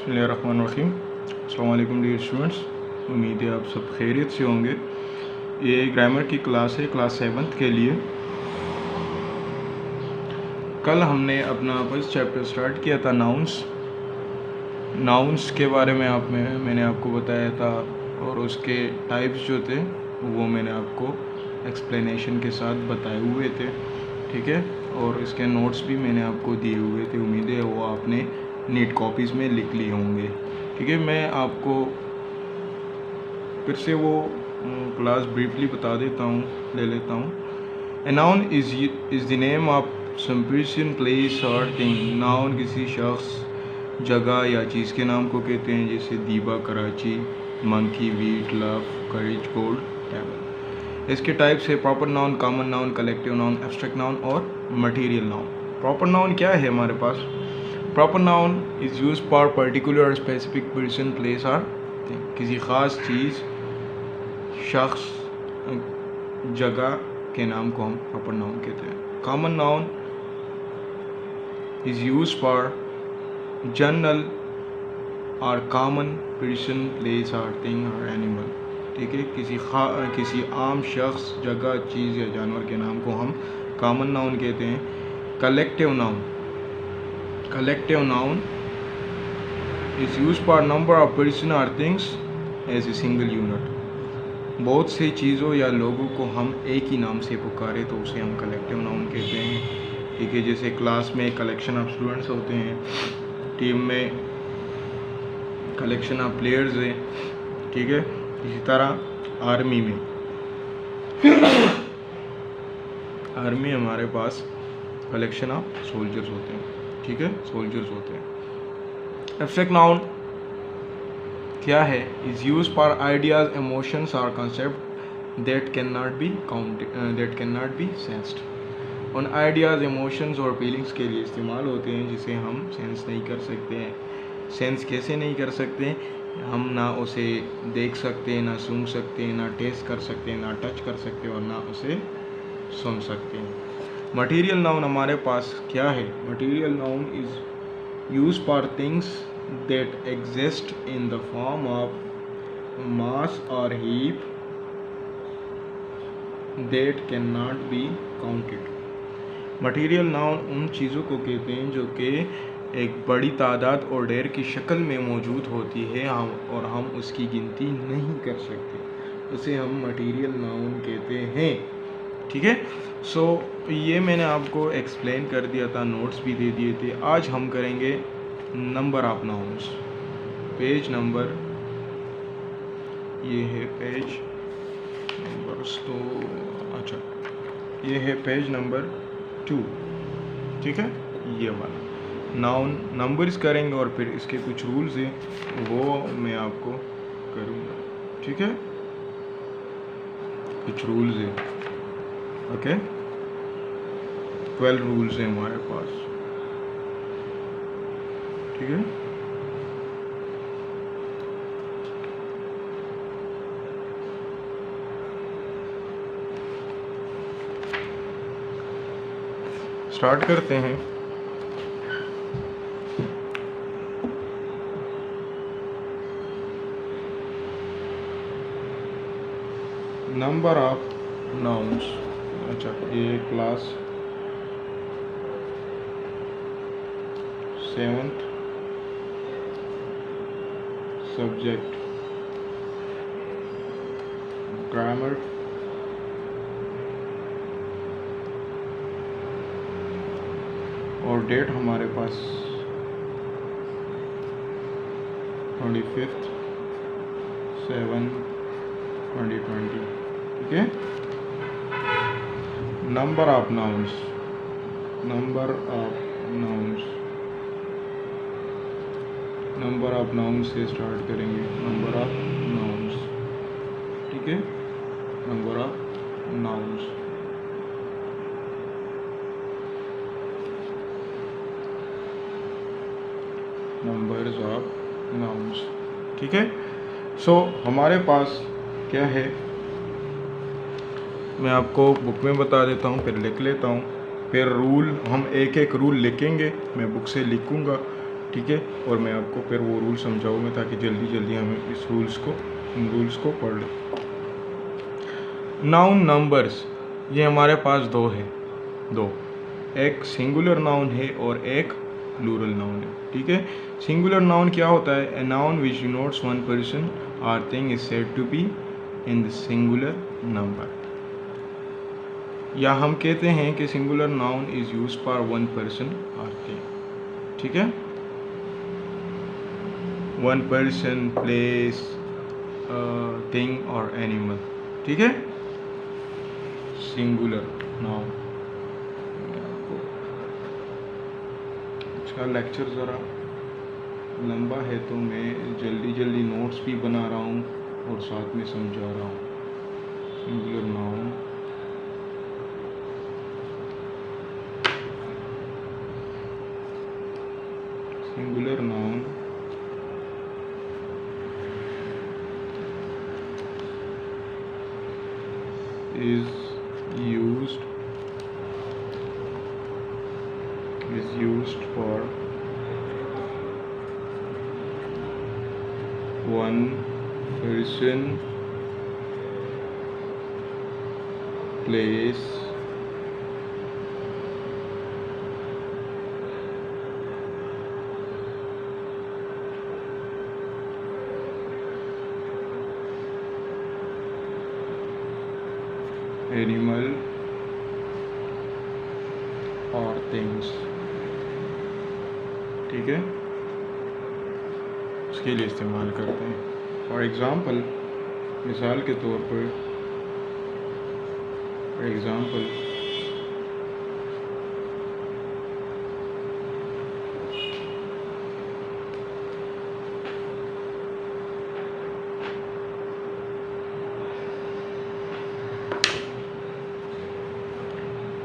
बिस्मिल्लाहिर्रहमानिर्रहीम। अस्सलाम वालेकुम डियर स्टूडेंट्स, उम्मीद है आप सब खैरियत से होंगे। ये ग्रामर की क्लास है, क्लास 7th के लिए। कल हमने अपना फर्स्ट चैप्टर स्टार्ट किया था नाउन्स के बारे में मैंने आपको बताया था, और उसके टाइप्स जो थे वो मैंने आपको एक्सप्लेनेशन के साथ बताए हुए थे, ठीक है। और इसके नोट्स भी मैंने आपको दिए हुए थे, उम्मीद है वो आपने नीट कॉपीज़ में लिख लिए होंगे, ठीक है। मैं आपको फिर से वो क्लास ब्रीफली बता देता हूँ, ले लेता हूँ। A noun is the name of some person, place और थिंग। नाउन किसी शख्स, जगह या चीज़ के नाम को कहते हैं, जैसे Deeba, Karachi, monkey, wheat, love, courage, gold, table. इसके टाइप्स है proper noun, common noun, collective noun, abstract noun और मटेरियल नाउन। प्रॉपर नाउन क्या है हमारे पास? Proper noun is use for particular और स्पेसिफिक पर्सन, प्लेस और थिंग। किसी ख़ास चीज़, शख्स, जगह के नाम को हम प्रॉपर नाउन कहते हैं। Common noun is use for general और कॉमन पर्सन, प्लेस और थिंग और एनिमल, ठीक है। किसी आम शख्स, जगह, चीज़ या जानवर के नाम को हम कॉमन नाउन कहते हैं। Collective noun is used for number of person or things as a single unit। बहुत से चीज़ों या लोगों को हम एक ही नाम से पुकारे तो उसे हम कलेक्टिव नाउन कहते हैं, ठीक है। जैसे क्लास में कलेक्शन ऑफ स्टूडेंट्स होते हैं, टीम में कलेक्शन ऑफ प्लेयर्स हैं, ठीक है। इसी तरह आर्मी हमारे पास कलेक्शन ऑफ सोल्जर्स होते हैं, ठीक है, सोल्जर्स होते हैं। एब्स्ट्रैक्ट नाउन क्या है? Is use for ideas, emotions और concept that can not be sensed. उन आइडियाज़, इमोशंस और फीलिंग्स के लिए इस्तेमाल होते हैं जिसे हम सेंस नहीं कर सकते हैं। सेंस कैसे नहीं कर सकते? हम ना उसे देख सकते, ना सूंघ सकते, ना टेस्ट कर सकते, ना टच कर सकते और ना उसे सुन सकते हैं। मटेरियल नाउन हमारे पास क्या है? Material noun is used for things that exist in the form of mass or heap that cannot be counted। Material noun उन चीज़ों को कहते हैं जो कि एक बड़ी तादाद और ढेर की शक्ल में मौजूद होती है और हम उसकी गिनती नहीं कर सकते, उसे हम मटेरियल नाउन कहते हैं, ठीक है। सो ये मैंने आपको एक्सप्लेन कर दिया था, नोट्स भी दे दिए थे। आज हम करेंगे number of nouns. Page number, ये है पेज नंबर्स, तो अच्छा ये है पेज नंबर 2, ठीक है। ये वाला नाउन नंबर्स करेंगे और फिर इसके कुछ रूल्स हैं वो मैं आपको करूँगा, ठीक है। कुछ रूल्स हैं, ओके। 12 रूल्स हैं हमारे पास, ठीक है। स्टार्ट करते हैं। नंबर ऑफ नाउन्स, अच्छा ये क्लास 7th, सब्जेक्ट ग्रामर, और डेट हमारे पास 25th 7 2020, ठीक है। नंबर ऑफ नाउन्स से स्टार्ट करेंगे। नंबर ऑफ नाउन्स, ठीक है। Number of nouns, numbers of nouns, ठीक है। सो हमारे पास क्या है, मैं आपको बुक में बता देता हूँ, फिर लिख लेता हूँ, फिर रूल हम एक एक रूल लिखेंगे। मैं बुक से लिखूँगा ठीक है। और मैं आपको फिर वो रूल समझाऊंगा ताकि जल्दी जल्दी हम इन रूल्स को पढ़ लें। नाउन नंबर्स, ये हमारे पास दो, एक सिंगुलर नाउन है और एक प्लूरल नाउन है, ठीक है। सिंगुलर नाउन क्या होता है? A noun which denotes one person और thing is said to be in the singular number. या हम कहते हैं कि singular noun is use for one person और थिंग, ठीक है। वन पर्सन, प्लेस, थिंग और एनिमल, ठीक है। Singular noun. इसका लेक्चर ज़रा लंबा है तो मैं जल्दी जल्दी नोट्स भी बना रहा हूँ और साथ में समझा रहा हूँ। Singular noun, singular noun is used for one person, place, animal और थिंग्स, ठीक है। इसके लिए इस्तेमाल करते हैं। फॉर एग्ज़ाम्पल, मिसाल के तौर पर,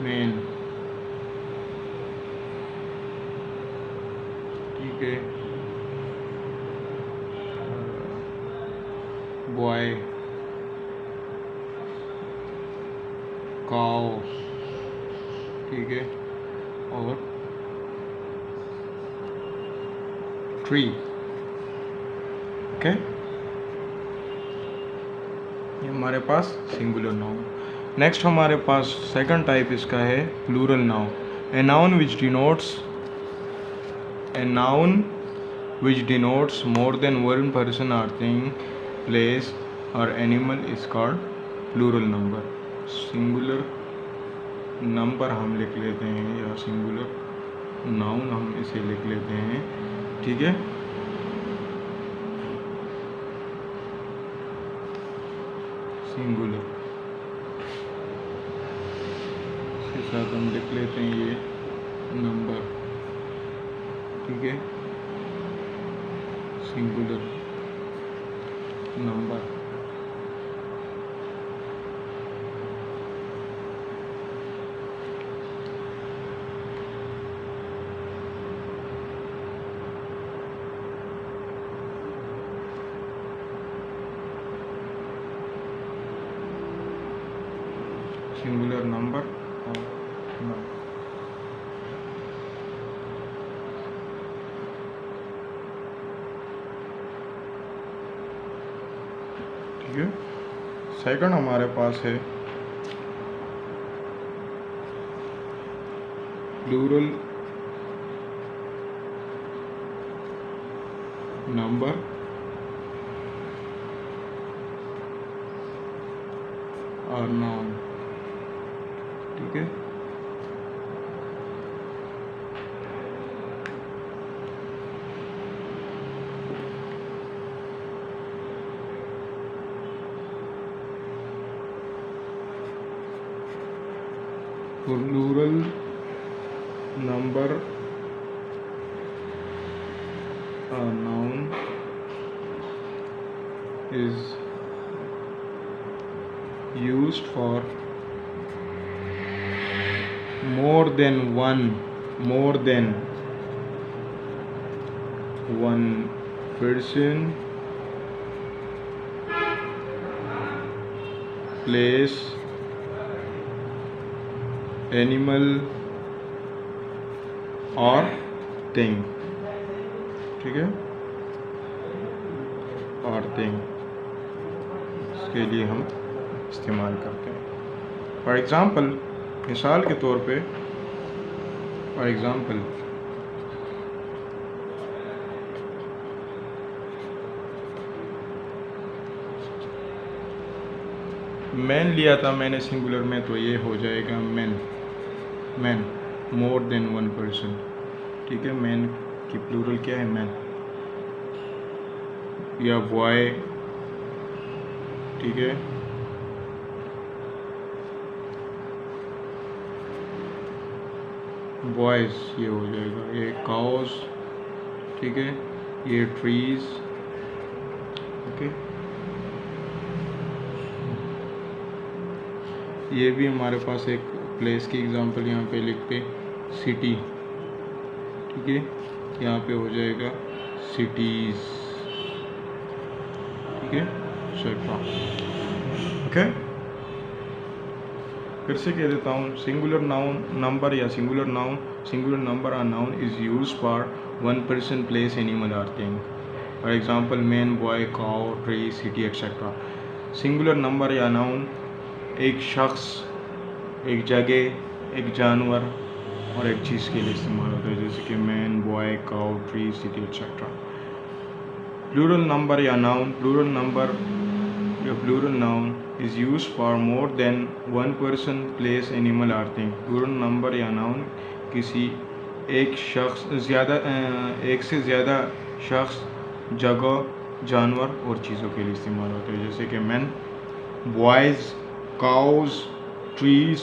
मैन, ठीक है, बॉय, काऊ, ठीक है, और ट्री, ओके। ये हमारे पास सिंगुलर नाउन। नेक्स्ट हमारे पास सेकंड टाइप इसका है plural noun. A noun which denotes more than one person और थिंग, प्लेस और animal is called plural number. Singular number हम लिख लेते हैं या सिंगुलर नाउन हम इसे लिख लेते हैं, ठीक है। सिंगुलर के साथ हम लिख लेते हैं ये नंबर, ठीक है। सिंगुलर नंबर, सिंगुलर नंबर और नंबर, ठीक है। सेकंड हमारे पास है प्लूरल नंबर और नाउन, ठीक है। Plural number noun is used for more than one person, place, animal or thing, ठीक है, औरतें, इसके लिए हम इस्तेमाल करते हैं। फॉर एग्ज़ाम्पल, मिसाल के तौर पे, फॉर एग्ज़ाम्पल मैन लिया था मैंने सिंगुलर में, तो ये हो जाएगा man, man more than one person. ठीक है, मैन की प्लूरल क्या है? मैन। या बॉय, ठीक है, बॉयज़ ये हो जाएगा। ये काउस, ठीक है, ये ट्रीज, ओके। ये भी हमारे पास एक प्लेस की एग्जांपल यहाँ पे लिखते, सिटी, ठीक है, यहाँ पे हो जाएगा सिटीज़, ठीक है, एक्सेट्रा, ओके। फिर से कह देता हूँ, सिंगुलर नाउन नंबर या सिंगुलर नंबर और noun is use for one person, place, animal और thing. For example man, boy, cow, tree, city etcetera. Singular number या नाउन एक शख्स, एक जगह, एक जानवर और एक चीज़ के लिए इस्तेमाल होता है, जैसे कि man, boy, cow, tree, city etcetera. Plural number या noun, plural noun is use for more than one person, place, animal और थिंग। प्लूरल नंबर या नाउन किसी एक से ज़्यादा शख्स, जगह, जानवर और चीज़ों के लिए इस्तेमाल होते हैं, जैसे कि man, boys, cows, trees,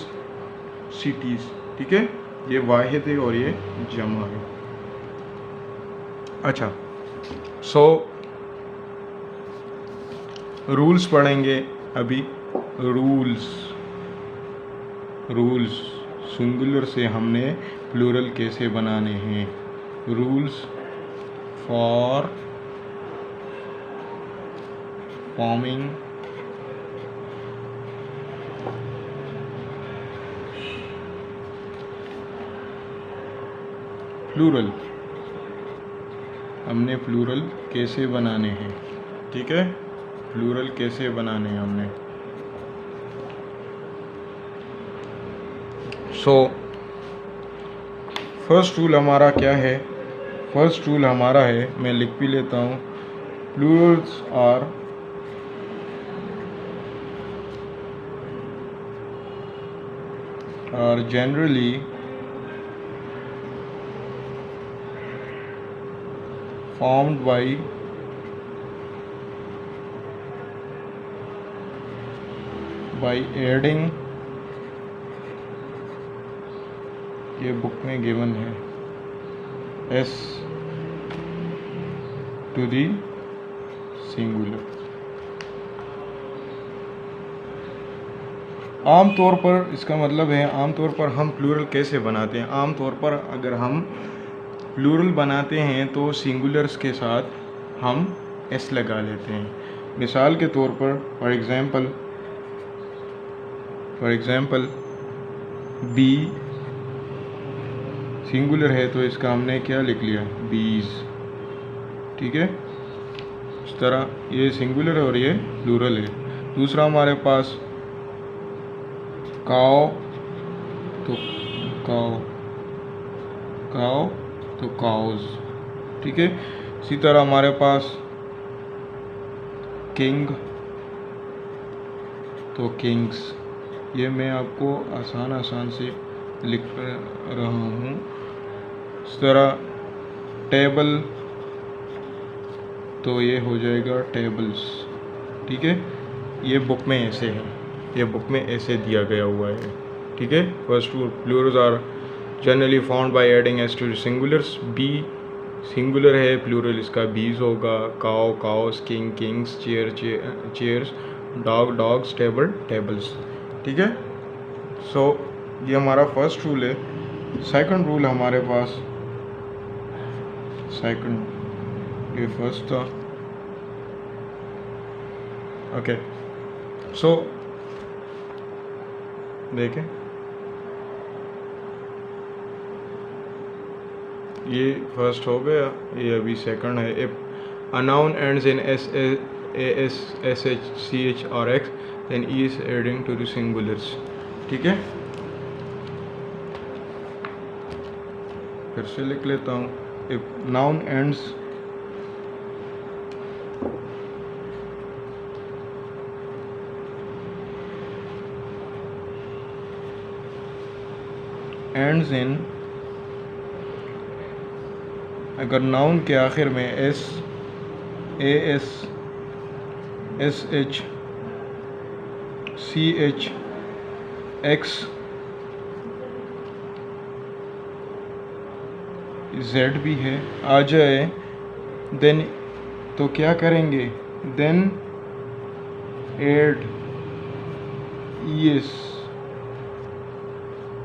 cities. ठीक है, ये वाहिद है और ये जमा है। अच्छा, सो रूल्स पढ़ेंगे अभी। रूल्स सिंगुलर से हमने प्लूरल कैसे बनाने हैं। रूल्स फॉर फॉर्मिंग प्लूरल, हमने प्लूरल कैसे बनाने हैं। ठीक है, प्लूरल कैसे बनाने हैं हमने। सो फर्स्ट रूल हमारा क्या है? फर्स्ट रूल हमारा है, मैं लिख भी लेता हूँ, plurals are generally formed by adding, ये बुक में गिवन है, s to the singular। आम तौर पर इसका मतलब है, आम तौर पर हम प्लूरल कैसे बनाते हैं। आम तौर पर अगर हम प्लूरल बनाते हैं तो सिंगुलर्स के साथ हम s लगा लेते हैं। मिसाल के तौर पर फॉर एग्ज़ाम्पल बी सिंगुलर है तो इसका हमने क्या लिख लिया, बीज। ठीक है, इस तरह ये सिंगुलर है और ये प्लूरल है। दूसरा हमारे पास काओ तो काउज। ठीक है, इसी तरह हमारे पास किंग तो किंग्स। ये मैं आपको आसान से लिख रहा हूँ। इस तरह टेबल तो ये हो जाएगा टेबल्स। ठीक है, ये बुक में ऐसे है, ये बुक में ऐसे दिया गया हुआ है। ठीक है, first to plurals are generally found by adding S to singulars. बी सिंगुलर है, प्लूरल इसका बीज होगा। Cow cows, king kings, chairs, dog dogs, table tables. ठीक है, सो ये हमारा फर्स्ट रूल है। सेकंड रूल हमारे पास, ये फर्स्ट था। ओके, सो देखें, ये फर्स्ट हो गया, ये अभी सेकंड है। If a noun ends in S A S H C H और X then E is adding to the singulars. ठीक है, फिर से लिख लेता हूँ। इफ नाउन एंड्स इन, अगर नाउन के आखिर में S A S H C H X Z भी है आ जाए, देन तो क्या करेंगे, then add E S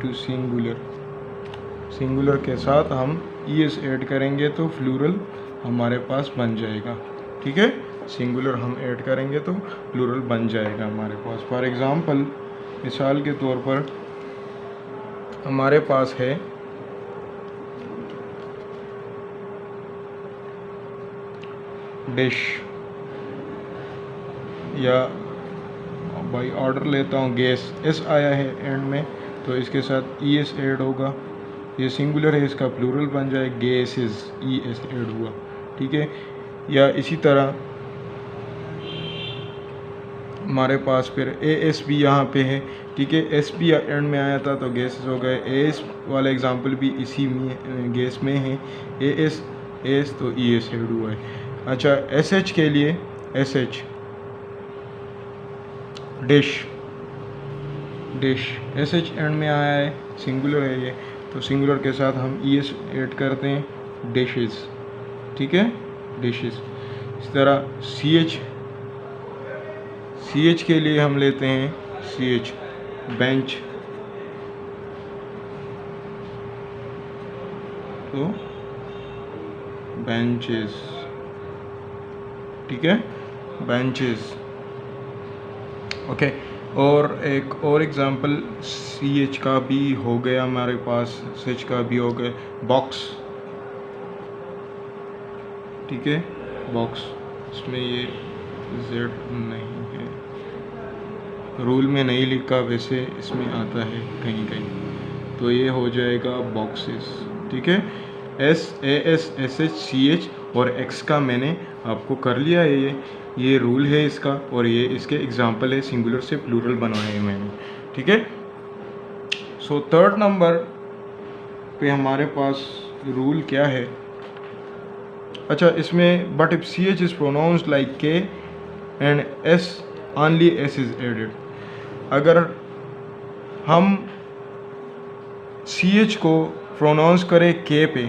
to singular के साथ हम ई एस ऐड करेंगे तो प्लूरल हमारे पास बन जाएगा। ठीक है, सिंगुलर हम ऐड करेंगे तो प्लूरल बन जाएगा हमारे पास। फॉर एग्ज़ाम्पल, मिसाल के तौर पर हमारे पास है डिश, या बाई ऑर्डर लेता हूँ गैस, एस आया है एंड में तो इसके साथ ई एस ऐड होगा, ये सिंगुलर है इसका प्लूरल बन जाए गैसेस, ई एस ऐड हुआ। ठीक है, या इसी तरह हमारे पास फिर ए एस भी यहाँ पे है। ठीक है, एस भी एंड में आया था तो गैसेस हो गए। ए एस वाला एग्जांपल भी इसी में गैस में है, ए एस तो ई एस ऐड हुआ है। अच्छा, एस एच के लिए S H dish S H and में आया है, सिंगुलर है ये, तो सिंगुलर के साथ हम ई एस ऐड करते हैं डिशेस। ठीक है, डिशेस। इस तरह सी एच के लिए हम लेते हैं सी एच बेंच, तो बेंचेस। ठीक है, बेंचेस। ओके, और एक और एग्जांपल सी एच का भी हो गया हमारे पास, सी एच का भी हो गया बॉक्स। ठीक है, बॉक्स, इसमें ये जेड नहीं है, रूल में नहीं लिखा, वैसे इसमें आता है कहीं कहीं, तो ये हो जाएगा बॉक्सेस। ठीक है, एस एच सी एच और एक्स का मैंने आपको कर लिया है, ये रूल है इसका, और ये इसके एग्जांपल है, सिंगुलर से प्लूरल बनाए हैं मैंने। ठीक है, सो थर्ड नंबर पे हमारे पास रूल क्या है। अच्छा, इसमें but if C H is pronounced like K and S only S is added, अगर हम सी एच को प्रोनाउंस करें के पे,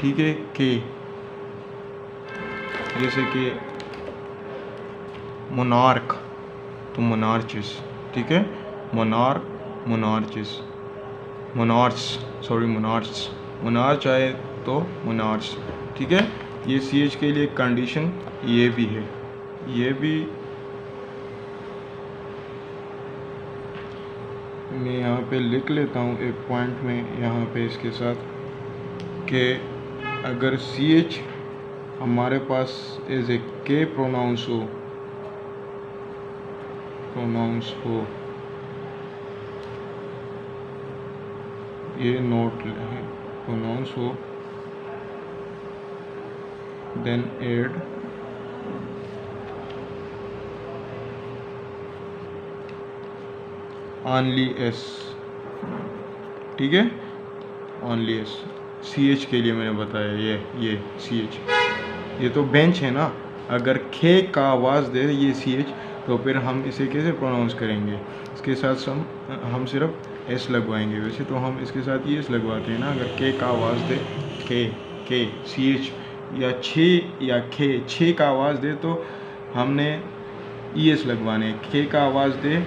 ठीक है, के, जैसे कि मोनार्क तो मोनार्चिस। ठीक है, मोनार्च आए तो मोनार्च। ठीक है, ये सी एच के लिए कंडीशन ये भी है, ये भी मैं यहाँ पे लिख लेता हूँ एक पॉइंट में यहाँ पे इसके साथ, कि अगर सी एच हमारे पास एज ए के प्रोनाउंस हो, ये नोट है, प्रोनाउंस हो, देन एड ओनली एस। ठीक है, ओनली एस सी एच के लिए मैंने बताया, ये सी एच, ये तो बेंच है ना, अगर खे का आवाज़ दे ये सी एच तो फिर हम इसे कैसे प्रोनाउंस करेंगे, इसके साथ हम सिर्फ एस लगवाएंगे। वैसे तो हम इसके साथ ये एस लगवाते हैं ना, अगर के का आवाज़ दे के सी एच, या छे का आवाज़ दे तो हमने ई एस लगवाने, के का आवाज़ दे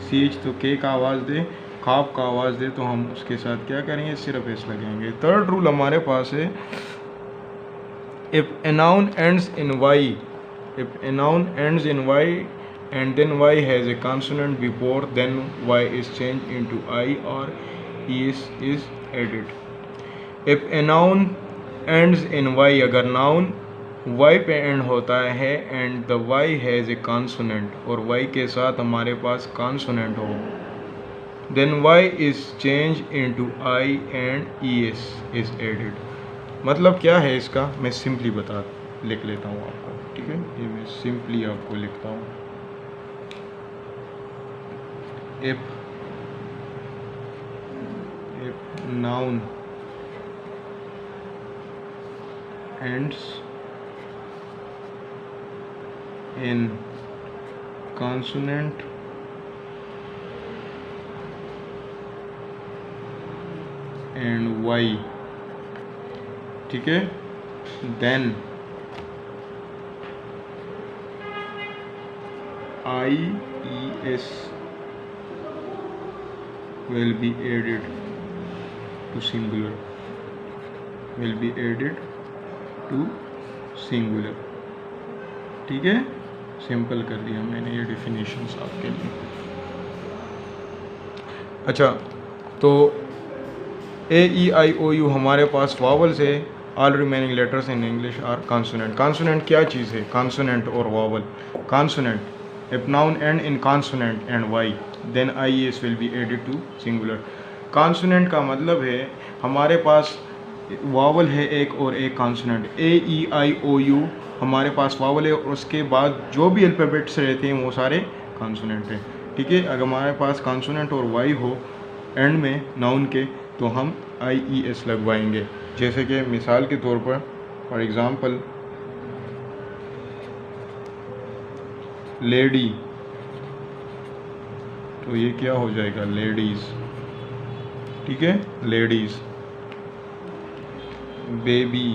सी एच तो के का आवाज़ दे, खाप का आवाज़ दे तो हम उसके साथ क्या करेंगे, सिर्फ एस लगाएंगे। थर्ड रूल हमारे पास है, if a noun ends in Y and then y has a consonant before, then y is changed into I or es is added। If a noun ends in Y, अगर noun Y पे end होता है and the Y has a consonant, और Y के साथ हमारे पास consonant हो, then Y is change into I and E S is added. मतलब क्या है इसका, मैं सिंपली लिख लेता हूँ आपको, ठीक है, ये मैं सिंपली आपको लिखता हूँ। If noun ends in consonant and Y, ठीक है, then I E S will be added to singular, will be added to singular, ठीक है, सिंपल कर दिया मैंने ये डेफिनेशंस आपके लिए। अच्छा, तो ए ई आई ओ यू हमारे पास वावल्स है, all remaining letters in English are consonant. Consonant क्या चीज़ है, कॉन्सोनेंट और vowel. Consonant, if noun end in consonant and Y then I S will be added to singular. Consonant का मतलब है हमारे पास वावल है एक और एक कॉन्सोनेंट। ए ई आई ओ यू हमारे पास वावल है और उसके बाद जो भी अल्फ़ाबेट्स रहते हैं वो सारे कॉन्सोनेंट हैं, ठीक है। अगर हमारे पास कॉन्सोनेंट और वाई हो एंड में नाउन के तो हम आई ई एस लगवाएंगे। जैसे कि मिसाल के तौर पर फॉर एग्ज़ाम्पल लेडी, तो ये क्या हो जाएगा, लेडीज़, ठीक है, लेडीज़। बेबी,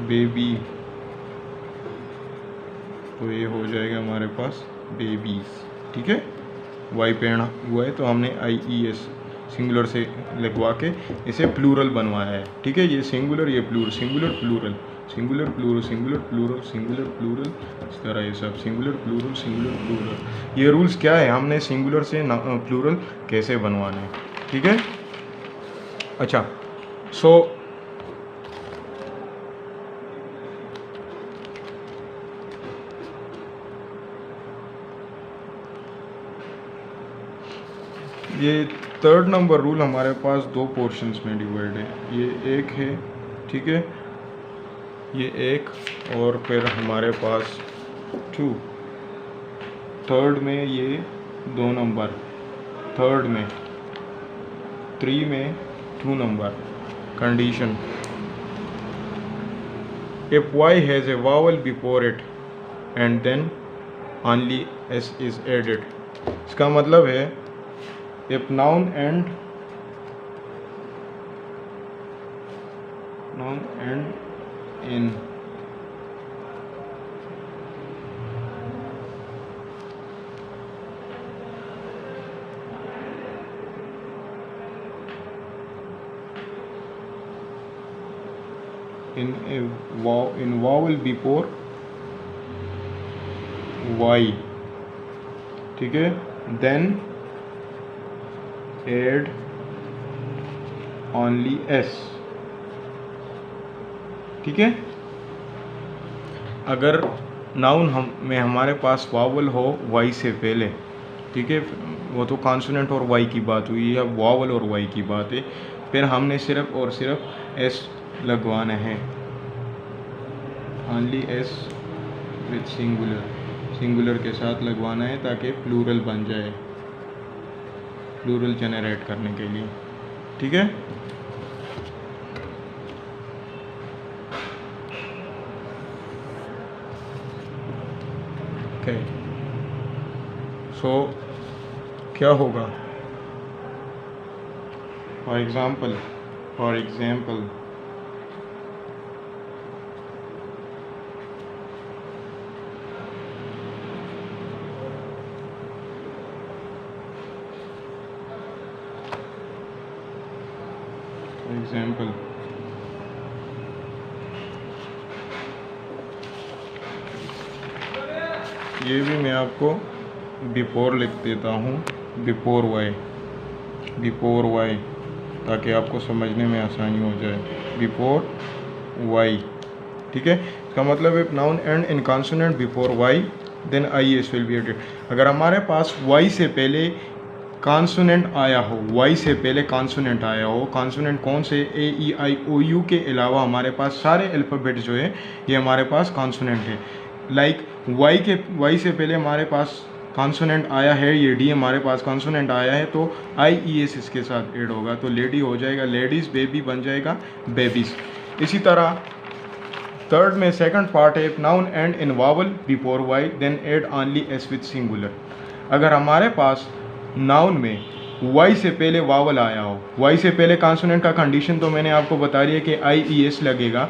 बेबी, तो ये हो जाएगा हमारे पास बेबीज़, ठीक है। वाई पेड़ हुआ है तो हमने आई ई एस सिंगुलर से लगवा के इसे प्लूरल बनवाया है, ठीक है। ये सिंगुलर, ये plural, singular plural, singular plural, singular plural, singular plural, इस तरह ये सब सिंगुलर प्लूरल, सिंगुलर प्लूरल। ये रूल्स क्या है, हमने सिंगुलर से प्लूरल कैसे बनवाना है, ठीक है। अच्छा, सो ये थर्ड नंबर रूल हमारे पास दो पोर्शंस में डिवाइड है। ये एक है, ठीक है, ये एक, और फिर हमारे पास टू, थर्ड में ये 2 नंबर, थर्ड में 3 में 2 number. Condition, if Y has a vowel before it and then only S is added. इसका मतलब है if noun end in vowel before y, ठीक है, then add only s, ठीक है। अगर नाउन में हमारे पास वावल हो वाई से पहले, ठीक है, वो तो कॉन्सोनेंट और वाई की बात हुई है, वावल और वाई की बात है, फिर हमने सिर्फ और सिर्फ एस लगवाना है, only S with singular, singular के साथ लगवाना है ताकि प्लूरल बन जाए, प्लूरल जनरेट करने के लिए, ठीक है। ओके, सो क्या होगा, फॉर एग्जाम्पल ये भी मैं आपको बिफोर लिख देता हूँ। बिफोर वाई, बिफोर वाई, ताकि आपको समझने में आसानी हो जाए। बिफोर वाई, ठीक है। इसका मतलब है noun end in consonant before Y then I S will be added. अगर हमारे पास वाई से पहले कॉन्सोनेंट आया हो, वाई से पहले कॉन्सोनेंट आया हो, कॉन्सोनेंट कौन से, ए ई आई ओ यू के अलावा हमारे पास सारे अल्फ़ाबेट जो है ये हमारे पास कॉन्सोनेंट है। लाइक वाई से पहले हमारे पास कॉन्सोनेंट आया है, ये डी हमारे पास कॉन्सोनेंट आया है, तो आई ई एस इसके साथ ऐड होगा, तो लेडी हो जाएगा लेडीज़, बेबी बन जाएगा बेबीज़। इसी तरह थर्ड में सेकंड पार्ट है noun end in vowel before Y then add only S with singular. अगर हमारे पास नाउन में वाई से पहले वावल आया हो, वाई से पहले कॉन्सोनेंट का कंडीशन तो मैंने आपको बता दिया कि आई ई एस लगेगा,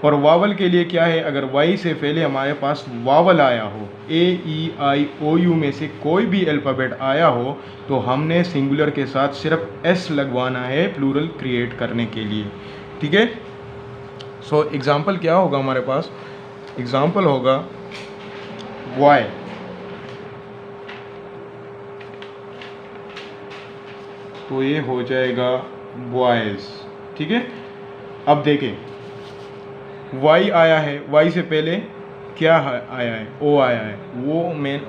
और वावल के लिए क्या है, अगर वाई से पहले हमारे पास वावल आया हो, ए ई आई ओ यू में से कोई भी अल्फ़ाबेट आया हो, तो हमने सिंगुलर के साथ सिर्फ एस लगवाना है प्लूरल क्रिएट करने के लिए, ठीक है। सो एग्ज़ाम्पल क्या होगा हमारे पास, एग्ज़ाम्पल होगा बॉय, तो ये हो जाएगा बॉयज़, ठीक है। अब देखें वाई आया है, वाई से पहले क्या आया है, ओ आया है,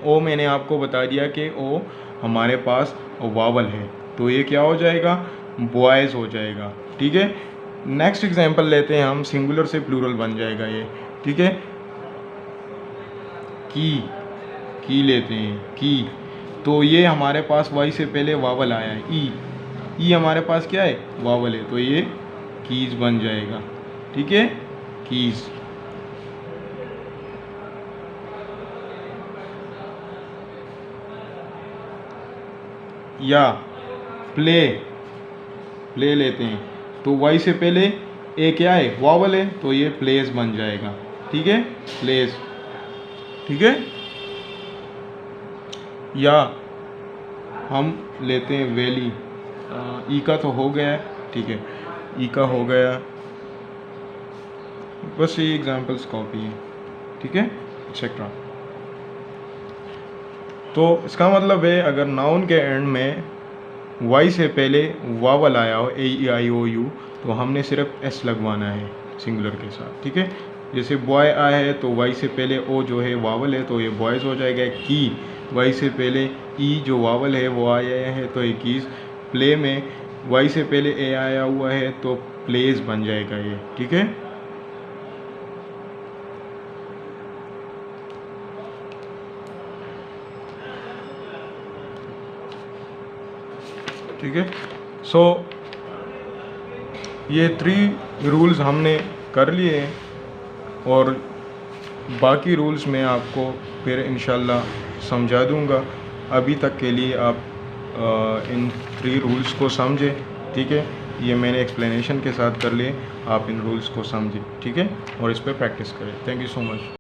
ओ मैंने आपको बता दिया कि ओ हमारे पास वावल है, तो ये क्या हो जाएगा, बॉयज़ हो जाएगा, ठीक है। नेक्स्ट एग्जांपल लेते हैं हम, सिंगुलर से प्लूरल बन जाएगा ये, ठीक है। की लेते हैं, की, तो ये हमारे पास वाई से पहले वावल आया है, ई हमारे पास क्या है, वावल है, तो ये कीज बन जाएगा, ठीक है, कीज। या प्ले लेते हैं, तो वाई से पहले ए क्या है, वावल है, तो ये प्लेस बन जाएगा, ठीक है, प्लेस, ठीक है। या हम लेते हैं वैली, ई का तो हो गया है, ठीक है, ई का हो गया, बस ये एग्जांपल्स कॉपी है, ठीक है, एक्सेट्रा। तो इसका मतलब है अगर नाउन के एंड में वाई से पहले वावल आया हो, ए ई आई ओ यू, तो हमने सिर्फ एस लगवाना है सिंगुलर के साथ, ठीक है। जैसे बॉय आया है तो वाई से पहले ओ जो है वावल है, तो ये बॉयज़ हो जाएगा। की, वाई से पहले ई जो वावल है वो आया है, तो ये कीज़। प्ले में वाई से पहले ए आया हुआ है, तो प्लेस बन जाएगा ये, ठीक है। ठीक है, सो ये 3 रूल्स हमने कर लिए हैं, और बाकी रूल्स मैं आपको फिर इंशाल्लाह समझा दूंगा। अभी तक के लिए आप इन 3 रूल्स को समझें, ठीक है। ये मैंने एक्सप्लेनेशन के साथ कर लिए, आप इन रूल्स को समझें, ठीक है, और इस पर प्रैक्टिस करें। Thank you so much.